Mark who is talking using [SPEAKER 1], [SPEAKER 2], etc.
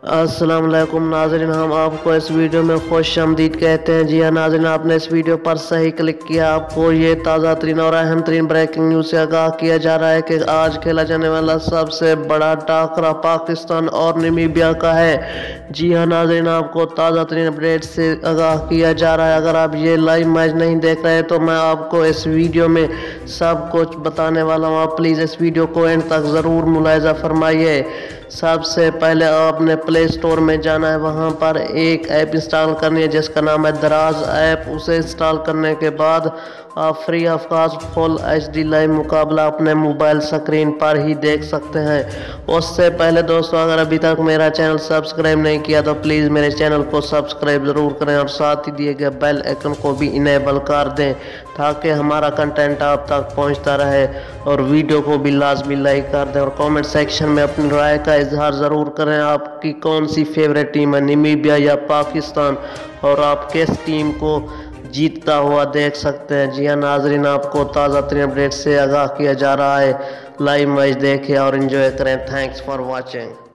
[SPEAKER 1] अस्सलाम वालेकुम नाज़रीन, हम आपको इस वीडियो में खुश आमदीद कहते हैं। जी हाँ नाज़रीन, आपने इस वीडियो पर सही क्लिक किया। आपको ये ताज़ा तरीन और अहम तरीन ब्रेकिंग न्यूज़ से आगाह किया जा रहा है कि आज खेला जाने वाला सबसे बड़ा टाकरा पाकिस्तान और नामीबिया का है। जी हाँ नाज़रीन, आपको ताज़ा तरीन अपडेट से आगाह किया जा रहा है। अगर आप ये लाइव मैच नहीं देख रहे तो मैं आपको इस वीडियो में सब कुछ बताने वाला हूँ। आप प्लीज़ इस वीडियो को एंड तक ज़रूर मुलाहिज़ा फरमाइए। सबसे पहले आपने प्ले स्टोर में जाना है, वहां पर एक ऐप इंस्टॉल करनी है जिसका नाम है दराज ऐप। उसे इंस्टॉल करने के बाद आप free of cost full HD live मुकाबला अपने मोबाइल स्क्रीन पर ही देख सकते हैं। उससे पहले दोस्तों, अगर अभी तक मेरा चैनल सब्सक्राइब नहीं किया तो प्लीज़ मेरे चैनल को सब्सक्राइब ज़रूर करें और साथ ही दिए गए बेल आइकन को भी इनेबल कर दें ताकि हमारा कंटेंट आप तक पहुंचता रहे। और वीडियो को भी लाजमी लाइक कर दें और कमेंट सेक्शन में अपनी राय का इजहार ज़रूर करें। आपकी कौन सी फेवरेट टीम है, नामीबिया या पाकिस्तान, और आप किस टीम को जीतता हुआ देख सकते हैं। जी हाँ नाजरीन, आपको ताज़ा तरीन अपडेट से आगाह किया जा रहा है। लाइव मैच देखें और एंजॉय करें। Thanks for watching.